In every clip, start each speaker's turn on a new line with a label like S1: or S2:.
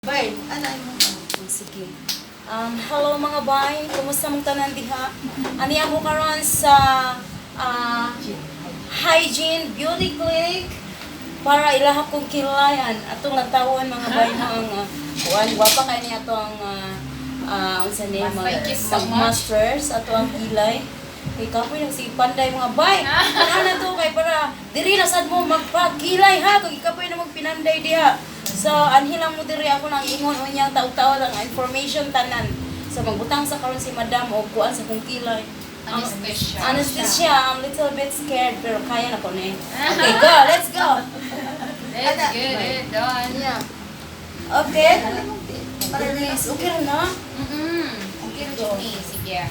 S1: Bay, ano mo?
S2: Sige. Hello mga bay, kumusta mong tanan diha? Ani ako karon sa Hygiene Beauty Clinic para ilaha kong kilayan atong nagtawon mga bay na ang kuan gwapa kay niya ato ang unsa ni
S1: Thank you so much.
S2: masters ato ang kilay. Kay kapoy nang si panday mga bay. Ano na to kay para diri na sad mo magpakilay ha kay kapoy na magpinanday diha. So, anhilang mo diri ako nang ingon unyang taw-taw lang information tanan. So, magbutang sa karon si madam o kuan sa kong kilay.
S1: Anesthesia.
S2: Anesthesia, I'm a little bit scared pero kaya na ko na. Okay, go, let's go.
S1: Let's get it done.
S2: Yeah. Okay. Please, okay ra na?
S1: Okay na dyan eh. Sige.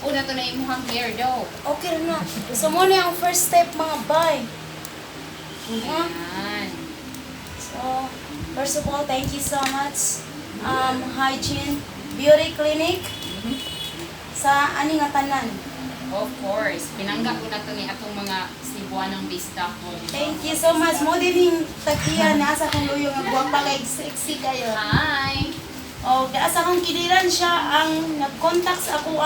S1: Una to na imuhang hair daw.
S2: Okay ra na. So, mo na ang first step mga bay.
S1: Ayan.
S2: So, first of all, thank you so much. Hygiene Beauty Clinic sa ani nga tanan.
S1: Of course. Pinangga ko na to ni atong mga Cebuanang bista ko.
S2: Thank you so much. Mo din yung takiya na sa kong luyong ang guwapa kay sexy kayo.
S1: Hi!
S2: O, asa kong kiliran siya ang nag-contact sa ako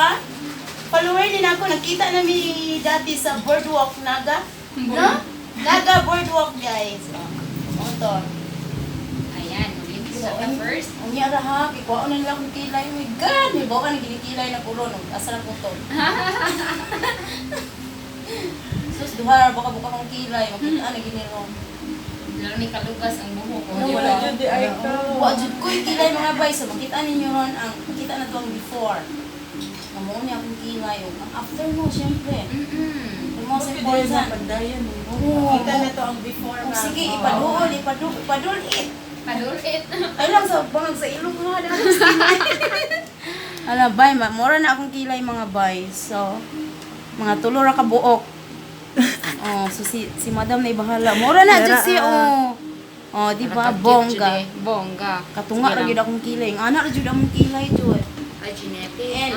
S2: follower din ako. Nakita namin dati sa Boardwalk Naga. No? Naga Boardwalk guys. Motor.
S1: Ayan. Ulit sa the first.
S2: Ang yara ha, kikuha na nila akong kilay. Oh my God! May bawa ka ng ginikilay na pulo. Asa na po to? Sus, duha, baka buka kong kilay. Makita na ginilong.
S1: Lalo ni kalugas ang buhok ko.
S2: No,
S1: di
S2: wala
S1: ba?
S2: dyan di ay ka. Wa dyan ko yung kilay mga bay. So, makita ninyo ron ang, makita na to ang before. Mamuon niya akong kilay. Ang after mo, syempre. The most important. Oo.
S3: Kita na to ang before
S2: Oh,
S3: na.
S2: sige, ipaduol, ipadulit.
S1: Palulit.
S2: Ay lang sa bangag sa ilong nga. Ala, bay, mura na akong kilay mga bay. So, mga tulo ra ka buok. Oh, so si Madam na ibahala. Mura na jud siya oh. Oh, di ba bongga.
S1: Bongga.
S2: Katunga ra gyud akong kilay. Ang anak ra jud akong kilay jud.
S1: Ay, genetic.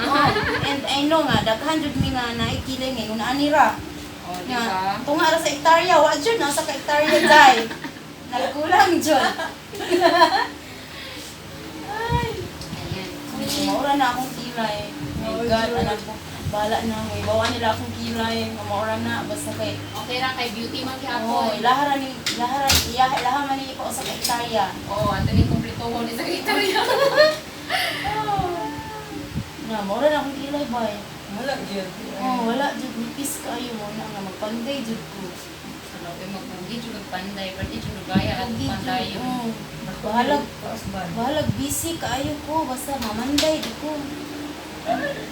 S2: And I know nga daghan jud mi nga naikilay ngayon na anira.
S1: O, di
S2: Nga,
S1: ba?
S2: tunga ra sa hektarya, wa jud nasa ka hektarya dai. Nagkulang jud.
S1: Ayan.
S2: Maura na akong kilay. My God, anak ko. Bala na, may bawa nila akong kilay. Maura na, basta kay
S1: Okay lang kay beauty man
S2: oh,
S1: gihapon.
S2: ilaha man ni ko sa hektarya.
S1: Oo, ato ni kumplituhon ni sekretarya.
S2: Na, maura na akong kilay bay.
S3: Wala dyan.
S2: Oh, wala jud nipis kayo mo na nga magpanday jud ko.
S1: Salapi magpugi jud panday, pati jud gaya at
S2: Pogi jud,
S1: panday.
S2: oh. Bahalag busy kaayo ko basta mamanday di ko.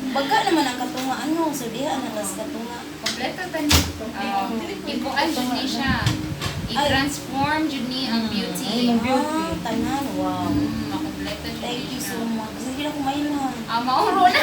S2: Baga naman ang katungaan mo, so diha na tas katunga.
S1: Kompleto tani. Ibuan jud ni siya. I-transform jud ni ang beauty.
S2: Tanan, wow.
S1: Makompleto jud
S2: Thank you
S1: ni
S2: so
S1: siya.
S2: much. Kasi hindi na ko mainan.
S1: Mauro na.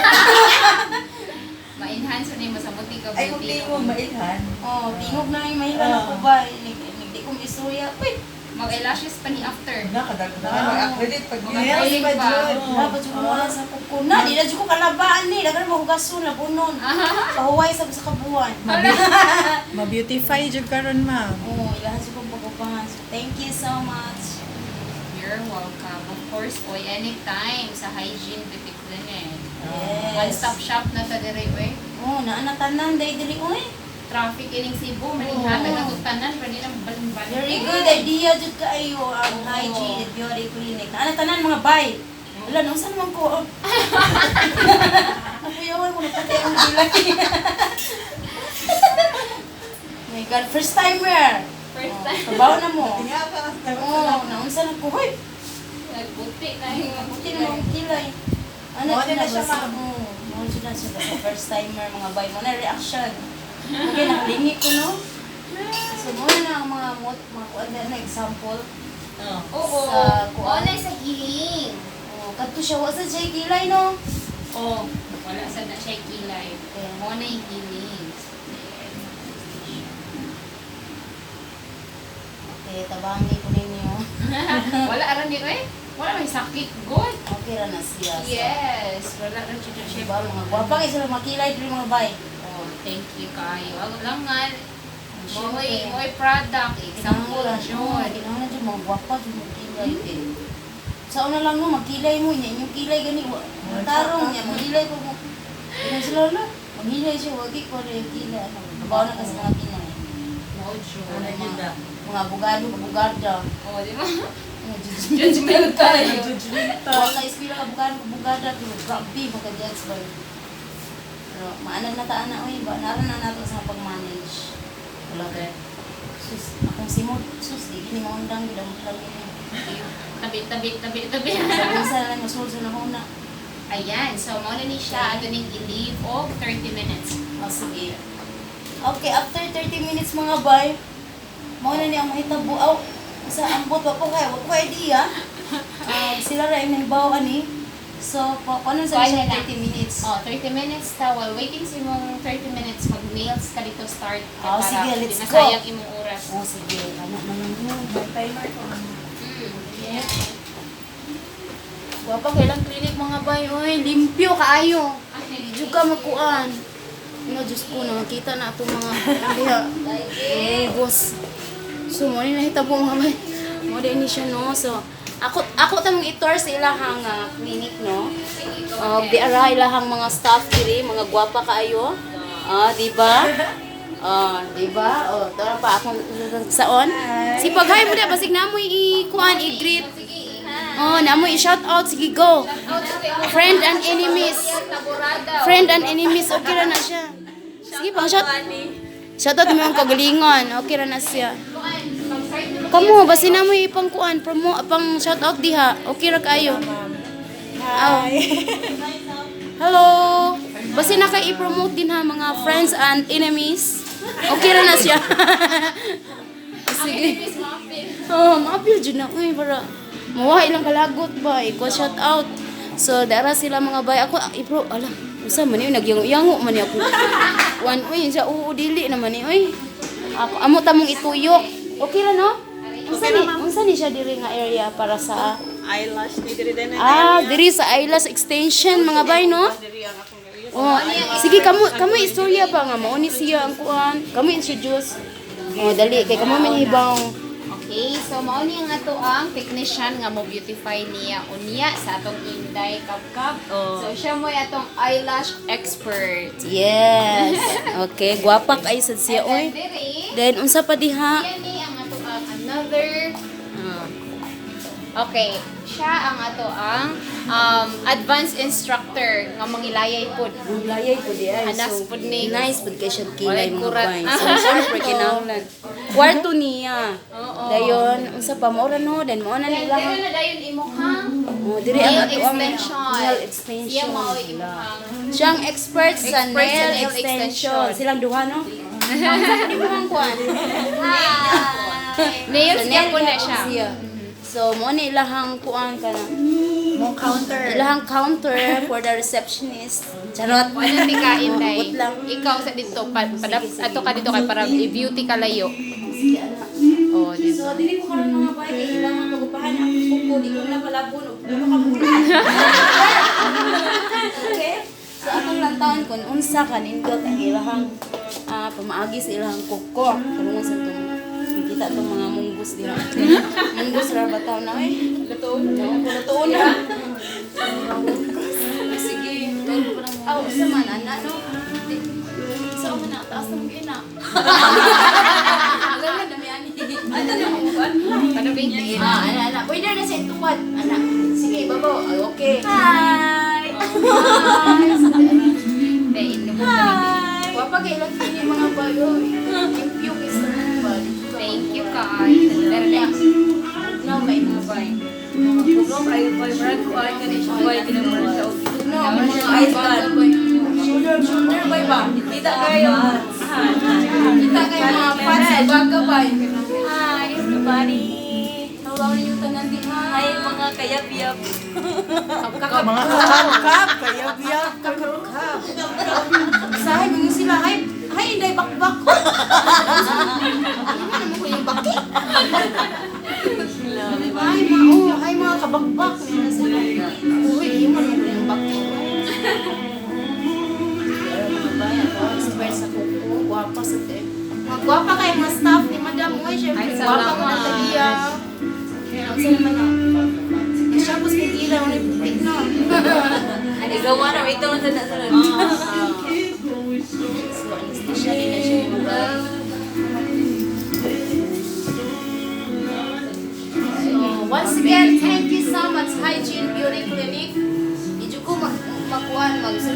S1: Ma-enhance ni mo sa buti ka
S3: Ay, kung
S1: beauty.
S3: tingin mo mailhan.
S2: Oh, tingog na yung mahilan ako ba? Hindi ko isuya. Wait,
S1: Mag-eyelashes pa ni after.
S3: Nakadagdagan. Mag-accredit pag
S1: Mga
S3: ginagawa.
S1: oiling pa.
S2: dapat yung kumuha sa kukuna. Di na dyan ko kalabaan ni. Dagan mo hugason na bunon. Pahuway sa kabuan.
S3: Ma-beautify dyan karon ma.
S2: Oh, ilahan siya kong pagkupangan. So, thank you so much.
S1: You're welcome. Of course, oy, anytime sa Hygiene Beauty Clinic.
S2: Yes.
S1: One-stop shop na sa dire, we.
S2: Oh, naanatanan. Dahil dili ko eh.
S1: Traffic ining Cebu, malinghatag ang tutanan, pwede nang balik-balik.
S2: Very good idea jud kaayo ang hygiene at beauty clinic. Naanatanan mga bay. Wala, nung saan man ko? Napuyawan ko na pati ang bilay. My God, first timer.
S1: First time.
S2: Trabaho na mo.
S3: Tinga ka.
S2: Oo, naunsa na ko. Hoy,
S1: Nagbuti na yung
S2: buti na akong kilay. Ano
S3: Mawala na siya,
S2: basta?
S3: ma'am.
S2: Oo, mawala na siya. Basta first timer mga bay. Mo na reaction. Okay, nakalingi ko no. So, muna na ang mga kuwan na example.
S1: Oo.
S2: Sa kuwan.
S1: Wala sa healing.
S2: Oh, kadto siya wa sa jay kilay no.
S1: Oo. Wala sa na siya kilay.
S2: Okay.
S1: Mo na yung healing.
S2: Okay, tabangi ko ninyo.
S1: Wala aran ni eh. Wala may sakit. Good.
S2: Okay ra na siya. So,
S1: Yes. Wala rin siya siya.
S2: diba, mga gwapa kayo sila makilay dili mga bay.
S1: Oh, thank you kayo. Ang langan.
S2: Siyempre.
S1: Mo'y product. Example
S2: Kinahanglan
S1: jud.
S2: kinahanglan jud mga gwapa jud makilay eh. sa una lang mo, magkilay mo niya. Yung kilay gani, tarong niya, magkilay ko mo. Kung sila na, maghilay siya, wag ko na yung kilay. Kabaw na kasi mga kinay.
S3: Ano yun na?
S2: Mga abogado, abogada.
S1: Oh, di ba?
S2: Judgmental yun. Huwag ka ispila ka abogado, abogada. Grabe, maka-judge ba yun. Pero maanan na taan na, ba? Naran na nato sa pag-manage. Wala ka. Sus, akong simot. Sus, di gini maundang, gidamot lang yun.
S1: Tabi.
S2: Sabi lang, masulso na muna.
S1: Ayan, so muna ni siya ato ning i-leave of 30 minutes.
S2: O, sige. Okay, after 30 minutes mga bay, mauna niya ang mahitabo. Aw, sa ambot, wag ko idea. Sila rin may bawa ni. So, paano sa siya 30 minutes?
S1: Oh, 30 minutes ta. While waiting sa imong 30 minutes, mag-nails ka dito start.
S2: Oh, sige, let's
S1: di
S2: go.
S1: nasayang imong oras.
S2: Oh, sige. Ano naman yun? May timer ko.
S1: Yeah.
S2: Wapa kailang clinic mga bay. Uy, limpyo kaayo. Medyo ka magkuan. Nga, Diyos ko, nakakita na itong mga kaya. Boss. So, mo rin nahitabo mga bay. Mo din ni siya, no? So, ako tamang i-tour sa ilahang clinic, no? Di ara ilahang mga staff diri, mga gwapa kaayo. Di ba? Di ba? Tara pa ako saon. Si paghay mo na basig na mo i-kuan i-greet. Na mo i-shout out, sige go. Friend and enemies. Friend and enemies, okay ra na siya. Sige pang shout. Shout out mo yung kagalingon, okay ra na siya. Kamu basi na mo ipang kuan, pang shout out diha. Okay ra kayo. Hi. Hello. Basi na kay i-promote din ha mga friends and enemies. Okay ra na siya. Sige. Maapil jud na uy para mawahi lang kalagot ba, iko shout out. So dara sila mga bay ako ipro ala usa man yun nagyango man ako. Uy siya dili naman ni uy. Ako amo tamong ituyok. Okay ra no? Unsa ni siya diri nga area para sa
S3: Eyelash ni diri din.
S2: diri sa eyelash extension mga bay no? Sige kamo istorya pa nga mao ni siya ang kuan. Kamo introduce. Dali kay kamo manhibang.
S1: Okay, so mao ni ang ato ang technician nga mo beautify niya unya sa atong Inday Kabkab. So siya mo atong eyelash expert.
S2: Yes. Okay, gwapa kay sad siya oy.
S1: Diri,
S2: Then unsa pa diha?
S1: yan ni ang ato ang another Okay, siya ang ato ang advanced instructor nga mangilayay pod.
S2: Layay po di ay.
S1: Anas pod ni.
S2: Nice pod kay siya kilay
S1: Walay
S2: mga
S1: kurat.
S2: bay. So syempre kinahanglan. Kwarto niya.
S1: Oo.
S2: Dayon unsa pa mao ra no, then mao na
S1: Dili
S2: nila.
S1: na dayon imong
S2: Diri ang
S1: nail
S2: ato ang
S1: extension.
S2: nail
S1: Siya
S2: extension.
S1: mao imong
S2: Siyang expert sa
S1: Expert sa
S2: nail
S1: nail
S2: extension.
S1: extension.
S2: Silang duha no. Di mo ang kuan.
S1: nails
S2: Sa
S1: niya
S2: nail
S1: po na
S2: niya
S1: siya.
S2: So mo ni ilahang kuan kana.
S3: Mong counter.
S2: Ilahang counter for the receptionist. Charot.
S1: Ano ti ka Inday?
S2: Wait lang.
S1: Ikaw sa dito ato ka dito kay para i-beauty ka layo. Oh, di
S2: So, dili ko karon mga bay, kay ilang magupahan ang kuko, di ko na palabon, ulo ka muna. Okay? So, atong lantaon kung unsa ka nindot ang ilahang pamaagi sa ilahang kuko. Karungan sa itong, kita itong mga munggos diha. Munggos ra ba tao na eh? Lutoon. Lutoon na. Sige. Aw, isa man, ana, no? Isa man na, taas na mong ina. Alam na, dami ani. Ano na mo ba?
S1: Ano ba yung
S2: Ana. Pwede na sa ituwad. Ana. Sige, babaw. Okay. Hi!
S1: Dahil naman kami.
S2: Wapa kay lang kini mga bayo. Impyo kay sa mga bayo.
S1: Thank you, Kai. Pero next.
S2: No, may mga bayo. No, mga iPad. Shoulder bay ba? Kita kayo. Kita kayo mga fans sa baga bay. Hi, everybody. Hello, yung tanan di ha. Hi, mga kayab-yab.
S3: Mga kakab, kayab-yab, kakab.
S2: Sahay mo sila. Hi, Inday bakbak. Ano naman ko yung baki? Hi mga kabagbak. Uy, hindi mo naman ko yung baki. Expert sa kuko. Guwapa sa te. Magwapa kayo mga staff ni Madam. Uy, syempre.
S1: Ay,
S2: Guwapa ko na
S1: salamat.
S2: taliya. Ang sila man na. Siya Tapos kung ilaw, ano yung pupit na.
S3: Gawa na, ito ang sunod.
S2: So, anesthesia din na siya mga bay. So, once again, thank you so much, Hygiene Beauty Clinic. Medyo ko makuhaan, mapunan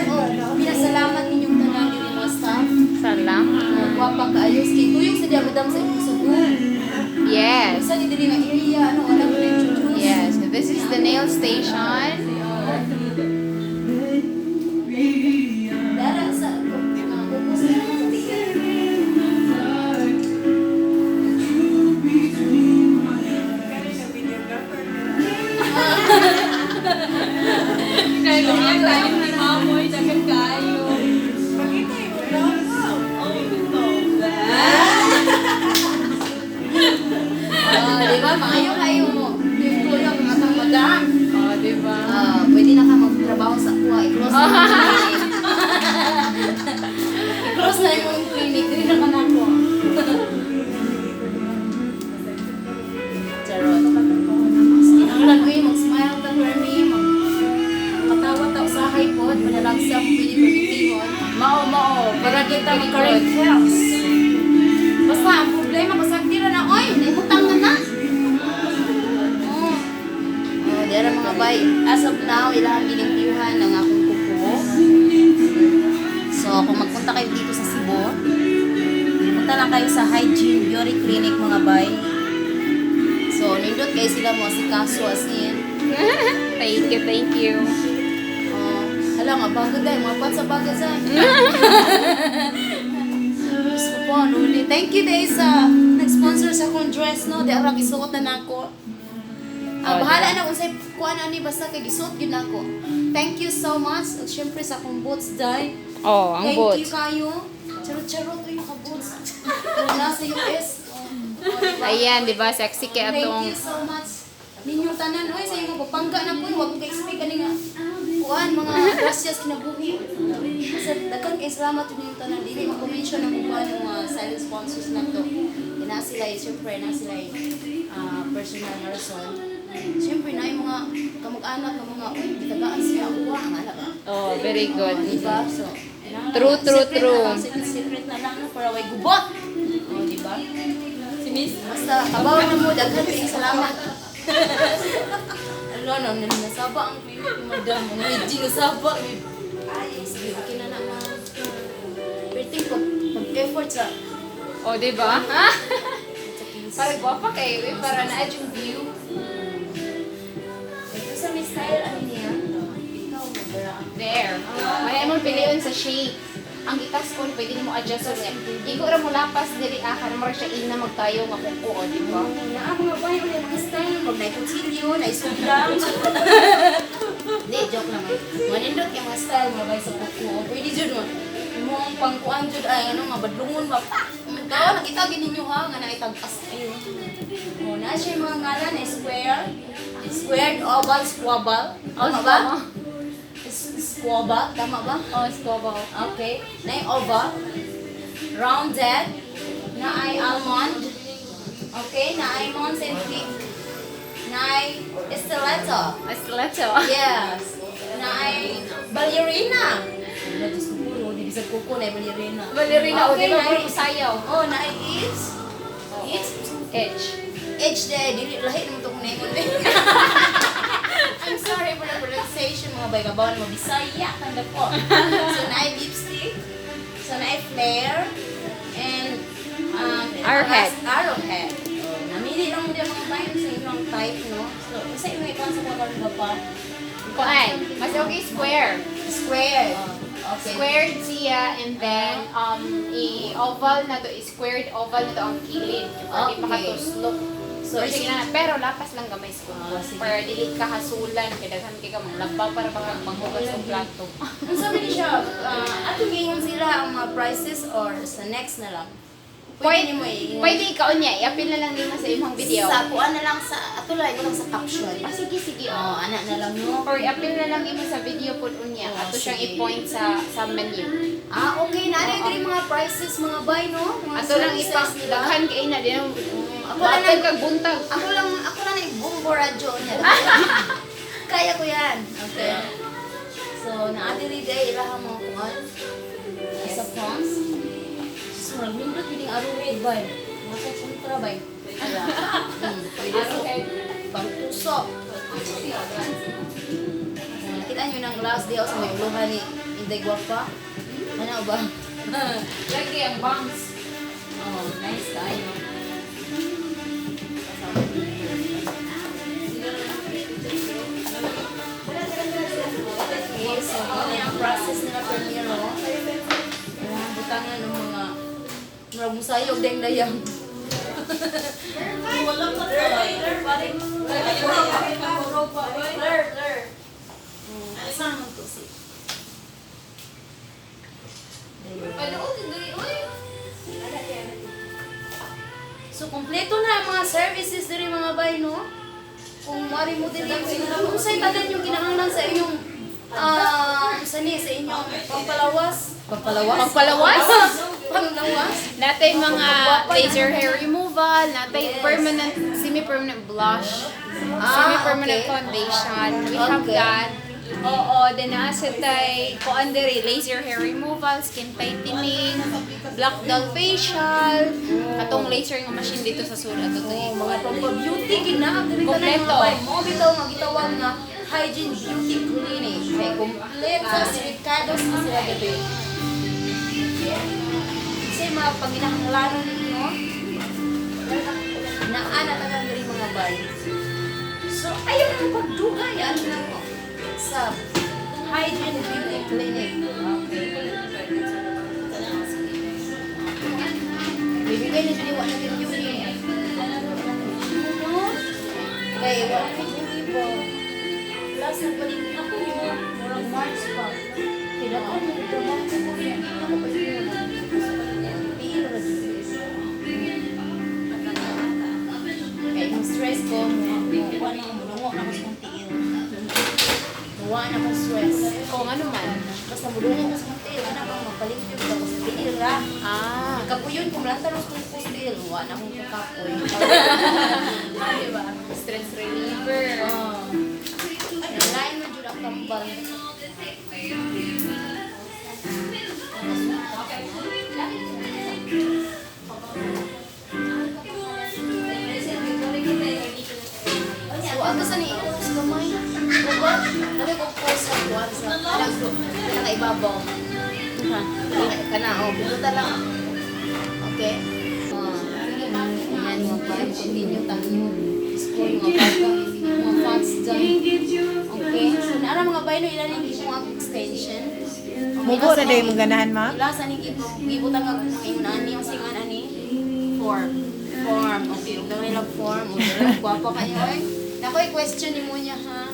S2: o pinasalamat ninyong tanan din mga staff.
S1: Salamat.
S2: Guwapa kaayos. Kaya tuyong sa diamadam sa inyong sugun.
S1: Yes.
S2: Sa dili nga area, ano, wala ko na introduce.
S1: Yes. This is the nail station.
S2: Dara sa mga kukos na mga tiyan.
S3: Kaya kaya tayo ni Mamoy, dagan kayo.
S2: Di ba? Maayo kayo mo. Yung kuya, mga tang madam.
S1: Oh, diba?
S2: Pwede na ka magtrabaho sa kuha. I-close na yung clinic. I-close na yung clinic. Dili na ka na ko. Charot. Sinanglan ko yung mag-smile ka for me. Magkatawa-taw sa high pod. Manalagsam, pwede pagkitihon.
S3: Mao.
S2: Para kita mag-correct health. Basta ang problema, basta tira na, oy, naibutang na na. Oh, dira mga bay. As of now, ilang ginimpiuhan ng akong kuko. So, kung magpunta kayo dito sa Cebu, punta lang kayo sa Hygiene Beauty Clinic mga bay. So, nindot kayo sila mo si Kaso as in.
S1: Thank you.
S2: Oh, hala nga, bagay dahil, mga pat sa bagay dahil. Gusto po, Luli. Thank you dahil sa nag-sponsor sa akong dress, no? Di arang isuot na nako. Bahala na kung sa'yo kuha na ni, basta kay isuot yun ako. Thank you so much. At syempre sa akong boots dahil.
S1: Oh, ang
S2: Thank you
S1: boots.
S2: kayo. Charot-charot yung ka-boots. Nasa US. Oh,
S1: Ayan, di ba? Sexy kaya
S2: Thank
S1: itong...
S2: you so much. Ninyong tanan, oy, sa inyo papangga na po, huwag kong explain ka nga. Kuan, mga gracias kinabuhi. Sa daghang kay salamat ninyong tanan, dili mag-mention ang kuan ng mga silent sponsors na to. Na sila, siyempre, na sila personal na rason. Siyempre, na yung mga kamag-anak ng mga, uy, bitagaan siya ang kuha, ang anak.
S1: Oh, very good.
S2: Diba? So,
S1: True.
S2: secret na lang, para way gubot. Oh, diba?
S3: Si Miss.
S2: Basta, kabawan na mo, daghang kay salamat. Ano, nasaba ang madam mo. Medyo nasaba. Ay, sige, okay na naman. Pero pag-effort sa...
S1: Oh, di ba? Ha? Para guwapa kayo eh. Para na-add yung view.
S2: Ito sa may style, ano niya? Ikaw, mabaraan.
S1: There. May mo piliyon sa shape. Ang itas ko, pwede mo adjust o nga. Igo ra mo lapas diri kan mo siya ina magtayo nga kuko, di ba?
S2: Na mga bayo ulit mga style. Pag na-kutilyo, na-isudlang. Hindi, joke naman. Manindot yung mga style, mga bayo sa kuko. Pwede dyan mo. Yung pangkuan dyan, ay ano, mga badlungon ba? Magkawa, nakita gininyo ha, nga naitagpas kayo. O, na siya yung mga ngalan, square. Squared, oval, squabble. Tama ba? Squabble, tama ba?
S1: Oh, squabble.
S2: Okay. Na yung oval. Rounded. Na ay almond. Okay, na ay concentric. Na ay stiletto.
S1: A stiletto.
S2: Yes. Na ay ballerina. Diyos ko puro, di bisa kuko na ay ballerina.
S1: Ballerina, o di ba?
S2: na ay-
S1: Puro sayaw.
S2: Oh, na ay it's. It's.
S1: Edge.
S2: H day, dili lahi naman itong nengon eh. I'm sorry for the pronunciation, mga bay, kabawan mo, Bisaya, kanda po. So, na ay lipstick. So, na ay flare. And,
S1: Arrowhead.
S2: Arrowhead. Namili lang mo din mga bayan sa inyong type, no? So, isa yung ikon sa mga pa.
S1: Kuan. Mas okay square.
S2: Square. Okay.
S1: Squared siya and then i-oval na to, squared oval na to ang kilid. Para di
S2: Okay.
S1: makatuslok.
S2: So,
S1: Pero lapas lang gamay ko.
S2: Sige.
S1: Para dili ka hasulan, kaya daghan kay ka manglaba para baka manghugas ng plato.
S2: Ang sabi niya siya, ato ngayon sila ang mga prices or sa next na lang? Pwede mo
S1: Pwede ikaw niya, i-appeal na lang din mo sa imong video.
S2: Sa kuan na lang sa, ato lang lang sa caption.
S1: Ah, sige.
S2: Oh, anak na lang no.
S1: Or i-appeal na lang imo sa video po unya.
S2: Oh,
S1: Ato siyang
S2: sige.
S1: i-point sa menu.
S2: Okay, nari diri mga prices mga buy no. Mga
S1: Ato lang
S2: services
S1: ipang
S2: nila.
S1: daghan kay na din.
S2: Ako lang
S1: Batag kag buntag.
S2: Ako lang na ibumbon mo radyo niya. Kaya ko yan. Okay. So, naadiri day, ilaha mo kuhan. Isa pons. So, nagmindot piling aruhid ba? Nasa kontra ba? Pwede so. Pangpuso. Kita nyo ng glass di ako sa may uluhan ni Inday Guapa. Ano ba?
S1: Lagi ang bangs.
S2: Oh, nice tayo. Okay, so ano yung process nila Primero? Butangan ng mga musayog deng dayang.
S3: Walang matay. Blur.
S2: Saan mo to si?
S1: Panood, hindi. Uy!
S2: So, kompleto na ang mga services diri mga bay, no? Kung wari mo diri, kung sa'y tanan yung kinahanglan sa inyong, sa inyong pampalawas. Pampalawas? Panglawas?
S1: Natay mga laser hair removal, natay permanent, semi-permanent blush, semi-permanent
S2: okay.
S1: foundation. We have
S2: Okay.
S1: that. Oo, then nasa tay, kuan diri, laser hair removal, skin tightening, black doll facial, katong laser nga machine dito sa sulat ito
S2: Mga pampa-beauty, ginaag diri tanan
S1: Kompleto.
S2: mga bay. Mo bitaw nga gitawag nga hygiene beauty clinic. Kay kompleto sirikados na sila diri. Kasi mga paginahanglano ninyo, naana tanan diri mga bay. So, ayaw na pagdugay, ano na mo, sa hygiene beauty clinic. Bibigay na sila na din yun eh. Ano? Kaya wala ko libo. Plus, nagpaligid ako yun. Murang March pa. Kaya ako nagtrabaho ko yun. Ako pa yun. Piil na dito. Kaya yung stress ko, muwa na ako sa tiil. Muwa na akong stress.
S1: Kung ano man.
S2: Basta mulungo ko sa tiil. Ano ako, magpaligid ako sa tiil ra. Kapuyon, kung lantaros ko sa tiil, muwa na akong kakapoy.
S1: Diba? Stress reliever.
S2: Lain mo dyan ang kambal. So, ano sa niyo sa kamay? Diba? Ano ko po sa buwan sa nakaibabaw? Kana, binuta lang. Okay? Yan mga pa. Continue tayo. Score mga pa. Mga fans dyan. Okay? So, naara mga bayo, ilalim yung mga extension.
S4: Mubo na dahil mong ganahan, ma?
S2: Ilasa ni gibutang nga kung yung ani, yung singan ani. Form. Okay, huwag naman nilang form. Guwapo kayo eh. Nakoy, question ni mo niya ha.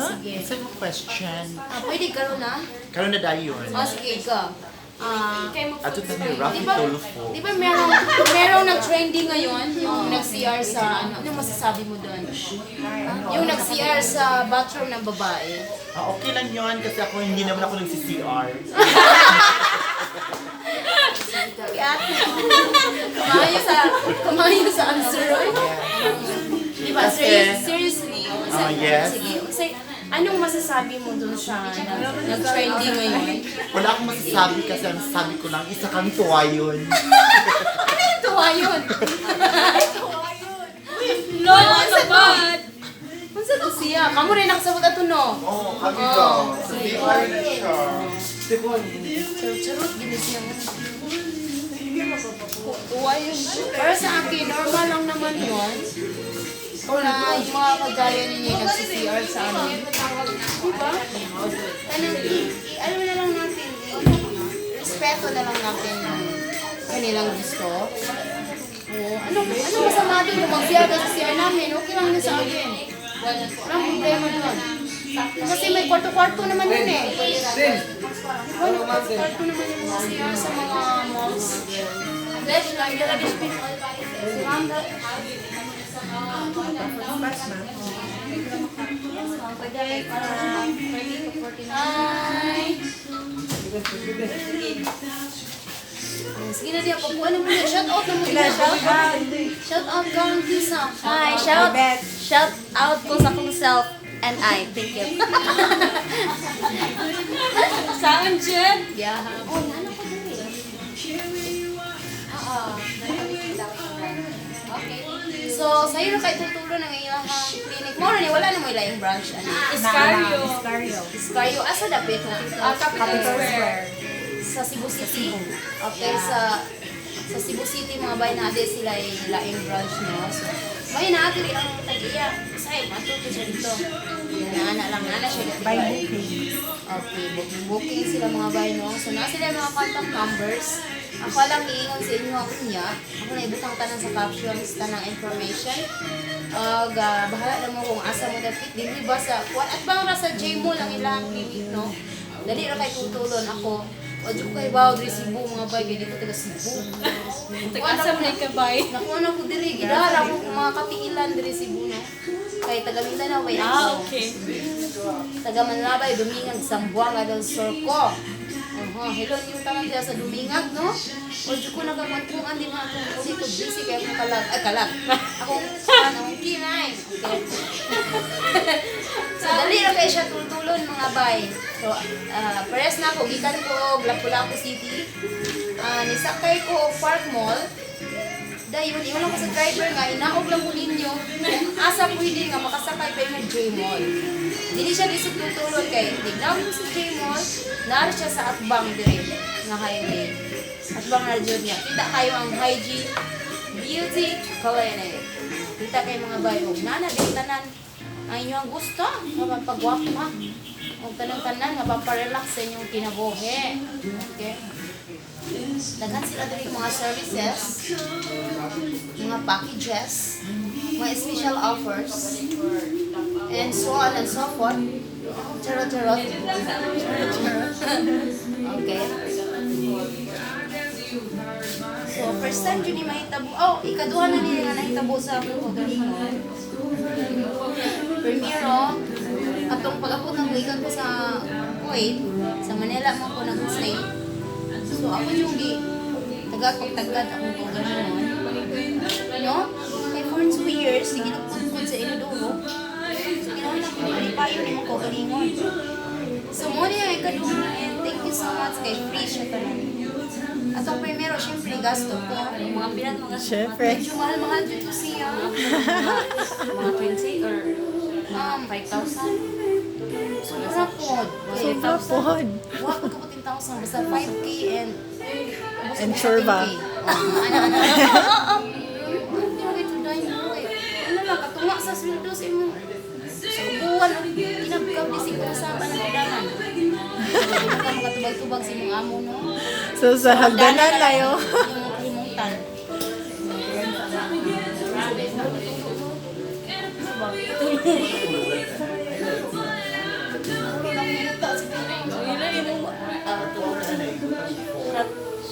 S2: Sige.
S4: Sa mo question.
S2: Pwede karon na?
S4: Karon na dayon.
S2: Sige, ka.
S4: Ato na ni Rafi
S2: Di ba merong nag-trending ngayon, yung nag-CR sa, ano masasabi mo doon? Yung nag-CR sa bathroom ng babae.
S4: Okay lang yun kasi ako hindi naman ako nagsi-CR.
S2: Kamayo sa answer, right? Diba,
S4: Kasi-
S2: seriously?
S4: yes.
S2: Sige, kasi anong masasabi mo doon sa nag-trending ngayon?
S4: Wala akong masasabi kasi ang sabi ko lang, isa kang tuwa yun.
S2: Ano yung tuwa yun?
S3: Lord, ano ba?
S2: Kung sa to siya, kamu rin nakasabot ato no?
S4: Oo, kami daw. Sa CR na siya.
S2: Charot, ginis niya mo. Tuwa yun. Pero sa akin, normal lang naman yun. Na yung mga kagaya ninyo yung nagsi-CR sa amin. Diba? Alam na lang natin, respeto na lang natin yung kanilang gusto. Ano masama doon kung mag-CR ka sa CR namin, okay lang yun sa akin. Walang problema doon. Kasi may kwarto-kwarto naman yun eh. Ano, kwarto naman yung mga CR sa mga malls. Let's go, yung lagi Hi! Sige na diya, papuan mo na. Shout out na mo. Shout out kang Kisa. Hi, shout Shout out ko sa kong self and I. Thank you.
S3: Saan dyan?
S1: Yeah.
S2: Oh, ano ko din eh.
S1: Oo. Okay.
S2: So, sa'yo na kayo tutulo ng ilang clinic mo. Wala na mo ilang branch. Ano?
S3: Iscario.
S2: Iscario. Asa dapit?
S3: Capital Square.
S2: Sa Cebu City. Okay, sa Cebu City, mga bayan natin sila ay laing branch nyo. So, may natin ang tag-iya. Kasi, matuto siya dito. Nana lang, nana siya dito.
S5: By booking.
S2: Okay, booking sila mga bayan no. So, na sila yung mga contact numbers. Ako lang iingon sa inyo ako niya. Ako na ibutang tanan sa captions, tanang information. Bahala na mo kung asa mo dapit. Dili ba sa, at bang sa J-Mall lang ilang clinic, no? Dali ra kay tutulon ako. O di ko kay bawag rin Cebu, mga bay, kaya dito taga Cebu.
S3: Asa mo na ikabay?
S2: Nakuha na ko diri, gidala ko mga katiilan diri Cebu, no? Kay taga Mindanao, bay ako.
S3: Okay.
S2: Taga Manlabay, Dumingag, Zamboanga del Surco. Hello, yung tanong dyan sa Dumingag, no? O di ko nakamantungan, di mga akong uli ko busy, kaya akong kalag. Akong kinay. Okay. So, dali na kayo siya tultulon, mga bay. So, pares na ako, gikan ko, Lapu-Lapu City. Nisakay ko, Park Mall. Dahil yun lang ko sa driver nga, inaog lang ko ninyo. Kung asa pwede nga, makasakay pa yung J-Mall. Dili siya disip tutulon kay tignan mo sa J-Mall, naari siya sa Atbang dire nga highway. Atbang na dyan niya. Kita kayo ang hygiene, beauty, clinic. Kita kayo mga bayo. Nana, din tanan. Ang inyong gusto, mapagpagwapo ha. Huwag tanan-tanan, mapaparelax sa inyong kinabuhi. Okay? Daghan sila dito mga services, mga packages, mga special offers, and so on and so forth. Charot. Okay. So, first time dyan ni mahitabo. Oh, ikaduha na niya nga nahitabo sa akong hotel mo. Primero, atong pag-abot ng weekend ko sa Kuwait, sa Manila mo ko nag-stay. So, ako yung tagad akong pagkaroon. No? Kaya for 2 years, ginagpudpud sa Inodoro. So, ginawa na ko payo ni mo ko kalingon. So, mo niya ikaduha and thank you so much kay free siya tanan. Atong primero, syempre, gasto ko. Mga pilat, mga
S5: Syempre.
S2: medyo mahal-mahal dito siya. Mga 20 or 5,000. Sobra po.
S5: Sobra po.
S2: Wala ko kaputin 1,000. Basta 5K and...
S5: And sure ba?
S2: Ano lang, katunga sa sweldo sa imo. So, buwan, kinabgaw di siguro sa panagdaman. Hindi ka makatubag-tubag sa imong amo, no?
S5: So, sa hagdanan layo.
S2: Yung limutan.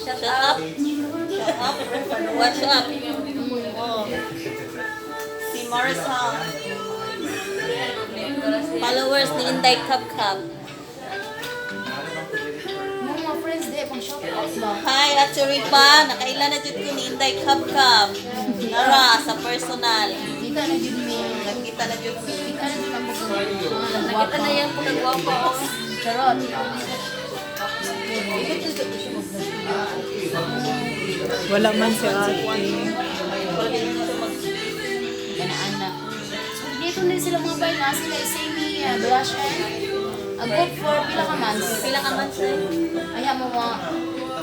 S3: Shut up. What's up? Oh. Si Marcel. Followers ni Inday Cup.
S2: Mga friends, di, pang shout out ba?
S3: Hi, Ate Ripa. Nakailan na dyan ko ni Inday Cup. Nara, sa personal.
S2: Kita na yun mo.
S3: Nakita na dyan ko.
S2: Kita na yun ang mga
S3: Nakita na yan po nagwapo.
S2: Charot.
S5: Wala man si ate.
S2: Ganaan na. So, dito na sila mga bayan na sila semi blush and good for pila ka months.
S3: Pila ka man sir?
S2: Kaya mo mga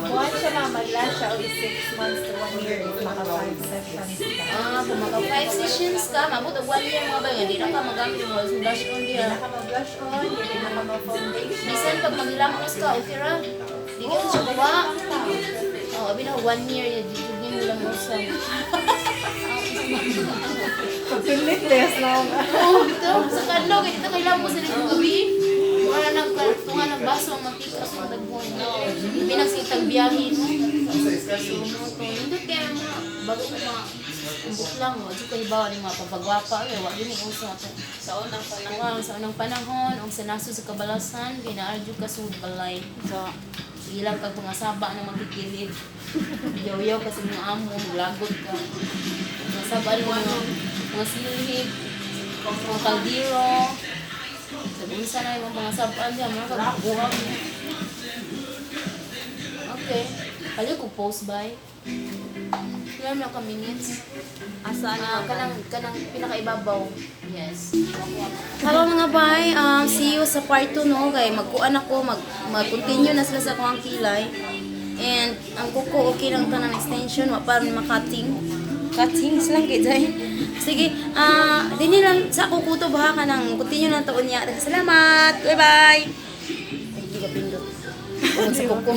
S5: Buwan siya na mag-last siya ulit 6 months to 1 year if maka 5 sessions ka.
S2: kung mga 5 sessions ka, mabot ang 1 year mga bayan, hindi na ka magamit yung blush on
S5: Hindi
S2: dia.
S5: na ka mag-blush on, hindi na ka mag-foundation.
S2: Bisan pag maglamos ka, okay ra. Hindi ka siya gawa. Abi na 1 year, hindi mo lang usa.
S5: Pilit less na ako.
S2: Oo, dito. Sa kanlo, kaya dito kay Lambos na nito gabi. Wala nagtunga ng baso, matika sa tagbuan. Pinagsitag biyahe, no? So, nindot kaya mo, bago ko mga umbok lang, wag ko hibawa ni mga papagwapa, wag yun yung uso natin.
S3: Sa unang panahon.
S2: Sa unang panahon, o sa naso sa kabalasan, kinaarjo ka sa balay. So, ilang kag mga saba na magkikilid. Yaw-yaw kasi mga amo, lagot ka. Mga saba ng mga silhig. mga kaldero. Sabunsa na yung mga saban dyan, mga kagbuhag. Okay. Kali ko post by. Ilan lang ka minutes?
S3: Asa na
S2: Kanang pinakaibabaw.
S3: Yes.
S2: Hello mga bay, see you sa part 2 no, kay magkuan ako, mag-continue na sila sa akong kilay. And ang kuko okay lang tanan extension, wa pa makating. Cuttings lang kay Jay. Sige, dini lang sa ako kutob ha kanang continue lang taon niya. Salamat. Bye bye. Ay, di ka pindot. Sa kuko.